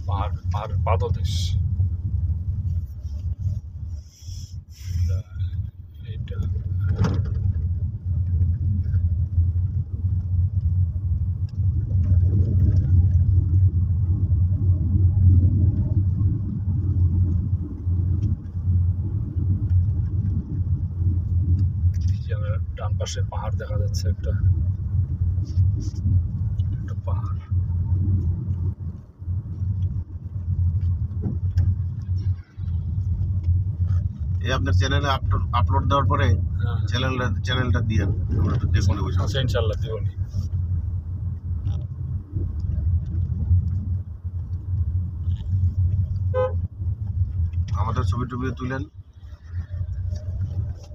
পাহাড়ের পাদদেশ। এইটা ডান পাশে পাহাড় দেখা যাচ্ছে, একটা পাহাড়। এই আপনার চ্যানেলে আপলোড দেওয়ার পরে চ্যানেলটা দিয়ে আমরা তো দেখুন বসে আচ্ছা, ইনশাআল্লাহ দিবনি। আমাদের ছবি টবি তুলেন,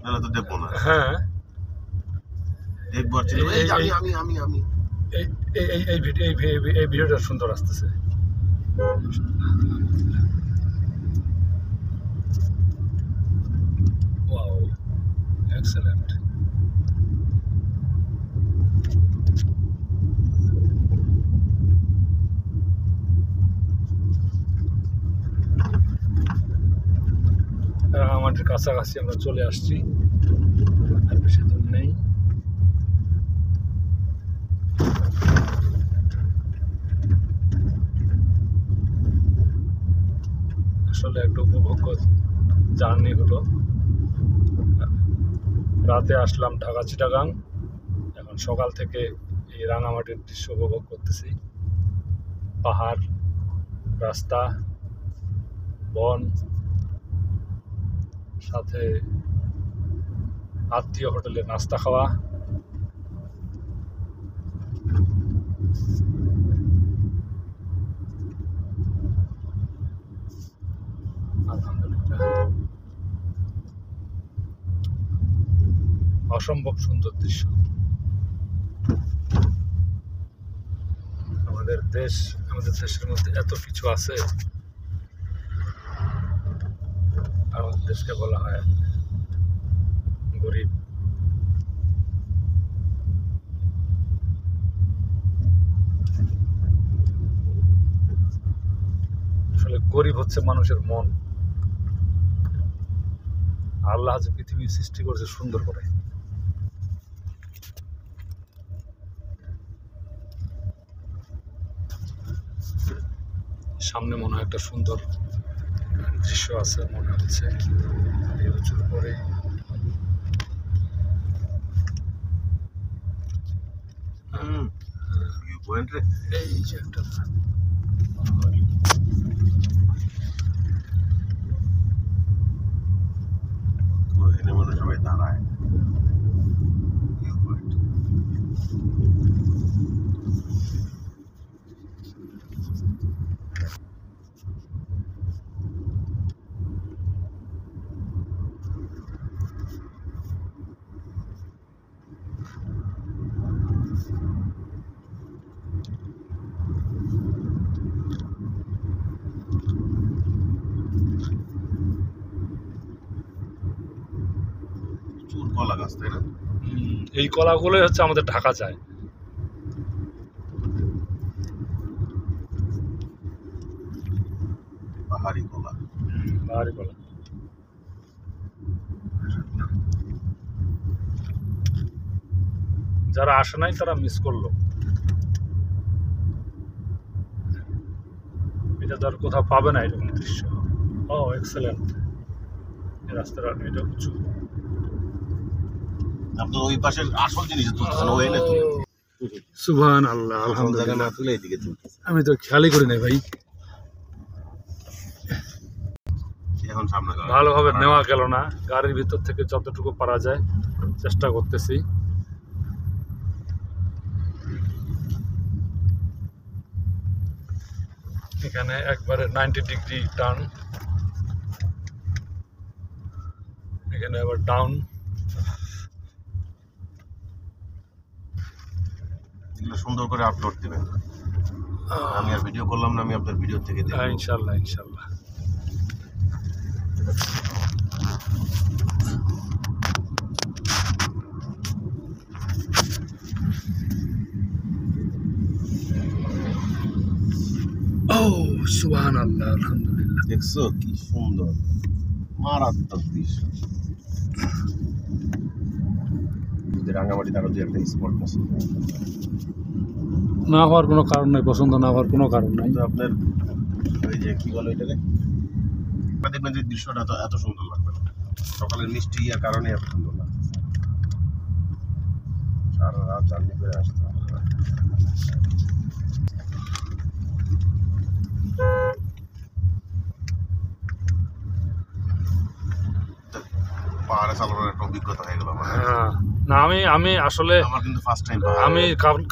নাহলে তো দেখবো না। হ্যাঁ, দেখবো আর আমি এই ভিডিওটা সুন্দর আসতেছে। Wow, excellent. আমাদের কাছাকাছি আমরা চলে আসছি, আর বেশি দূর নেই। আসলে একটা উপভোগ্য জার্নি হলো। রাতে আসলাম ঢাকা চিটাগাং, এখন সকাল থেকে এই রাঙামাটির দৃশ্য উপভোগ করতেছি। পাহাড়, রাস্তা, বন, সাথে আত্মীয় হোটেলে নাস্তা খাওয়া। আলহামদুলিল্লাহ, অসম্ভব সুন্দর দৃশ্য। আমাদের দেশের মধ্যে এত কিছু আছে, আমাদের দেশকে বলা হয় গরিব। আসলে গরিব হচ্ছে মানুষের মন। আল্লাহ যে পৃথিবী সৃষ্টি করেছে সুন্দর করে, সামনে মনে হয় একটা সুন্দর দৃশ্য আছে মনে হচ্ছে। এই উঁচুর পরে এই যে একটা সবাই দাঁড়ায়। কলা গাছ, তাই না? এই কলাগুলোই হচ্ছে আমাদের ঢাকা যায়। পাহাড়ি কলা, পাহাড়ি কলা। যারা আসে নাই তারা মিস করলো। এটা তো আর কোথাও পাবে না এরকম দৃশ্য। ও এক্সেলেন্ট। এই রাস্তাটা এটা উঁচু। আপনার ওই পাশের আসল জিনিস তুলতেছেন, ওই না সুবহানাল্লাহ, আলহামদুলিল্লাহ। না তুলে এদিকে তুলতেছে, আমি তো খেয়ালই করি নাই ভাই। এখন সামনে ভালোভাবে নেওয়া গেল না, গাড়ির ভিতর থেকে যতটুকু পারা যায় চেষ্টা করতেছি। এখানে একবারে 90 ডিগ্রি টার্ন, এখানে আবার ডাউন। সুন্দর করে আপলোড দিবেন। আমি আর ভিডিও করলাম না, আমি আপনার ভিডিও থেকে দেখব। ইনশাল্লাহ ইনশাল্লাহ। সুবহানাল্লাহ, আলহামদুলিল্লাহ। দেখছো কি সুন্দর মারাত্মক দৃশ্য। যদি রাঙামাটি তারও যে একটা স্পট পছন্দ, না হওয়ার কোনো কারণ নাই, পছন্দ না হওয়ার কোনো কারণ নাই। তো আপনার ওই যে কি বলে এটাকে, দেখবেন যে দৃশ্যটা এত এত সুন্দর লাগবে না। সকালের মিষ্টি ইয়ার কারণে এত সুন্দর লাগছে। সারা রাত জার্নি করে আসতে হবে। পাহাড়ে চালানোর একটা অভিজ্ঞতা হয়ে গেল আমার। হ্যাঁ, না আমি আসলে আমার কিন্তু ফার্স্ট টাইম আমি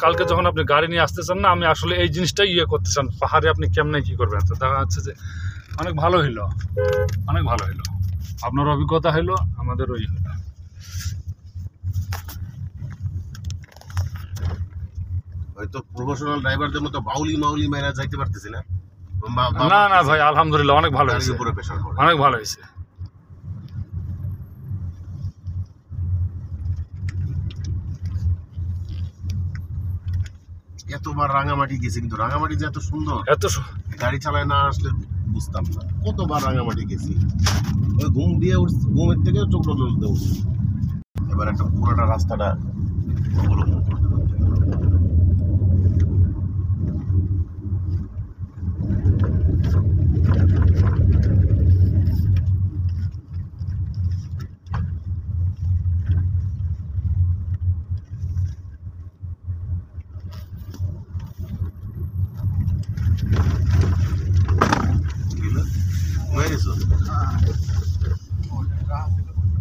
কালকে যখন আপনি গাড়ি নিয়ে আসতেছেন না, আমি আসলে এই জিনিসটাই করতেছেন, পাহাড়ে আপনি কেমনে কি করবেন। তো দেখা যাচ্ছে যে অনেক ভালো হইলো, অনেক ভালো হইলো, আপনার অভিজ্ঞতা হইলো, আমাদের ওই হইলো। হয়তো প্রফেশনাল ড্রাইভারদের মতো বাউলি মাউলি মেরা যাইতে পারতেছি না। না না ভাই, আলহামদুলিল্লাহ অনেক ভালো হয়েছে, উপরে প্রেশার পড়ে। অনেক ভালো হয়েছে। এতবার রাঙামাটি গেছি, কিন্তু রাঙামাটি যে এত সুন্দর, গাড়ি চালায় না আসলে বুঝতাম না। কতবার রাঙামাটি গেছি, ওই ঘুম দিয়ে উঠছি, ঘুমের থেকে চোখ টলতে উঠছি। এবার একটা পুরোটা রাস্তাটা অবলম্বন করতে হবে।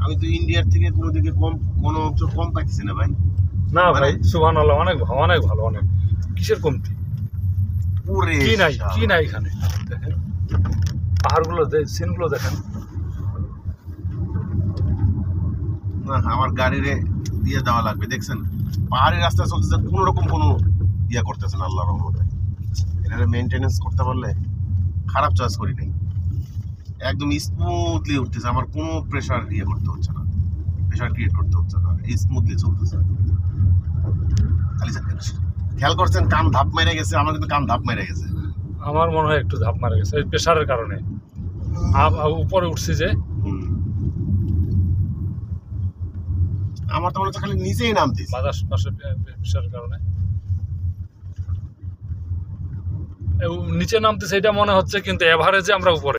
আমি তো ইন্ডিয়ার থেকে কোনো দিকে কোনো অংশ কম পাইছি না ভাই। না ভাই, সুবহানাল্লাহ, অনেক অনেক ভালো, অনেক। কিসের কমতি, কি নাই, কি নাই এখানে। দেখেন পাহাড়গুলো, সিনগুলো দেখেন। না, আমার গাড়িরে দিয়ে দেওয়া লাগবে। দেখছেন পাহাড়ি রাস্তা চলতেছে, কোনো রকম কোনো ইয়া করতেছে না আল্লাহর রহমতে। এটা মেনটেনেন্স করতে পারলে, খারাপ চয়েস করি নাই, একদম স্মুথলি উঠতেছে। আমার কোনো প্রেশার ইয়ে করতে হচ্ছে না, প্রেশার ক্রিয়েট করতে হচ্ছে না, স্মুথলি চলতেছে। খালি খেয়াল করছেন কান ধাপ মেরে গেছে, আমার কিন্তু কান ধাপ মেরে গেছে। আমার মনে হয় একটু ধাপ মারা গেছে এই প্রেশারের কারণে, উপরে উঠছি যে। আমার তো মনে হচ্ছে খালি নিচেই নামতেছি, বাতাস পাশে প্রেশারের কারণে নিচে নামতেছে এটা মনে হচ্ছে, কিন্তু এভারেজে আমরা উপরে।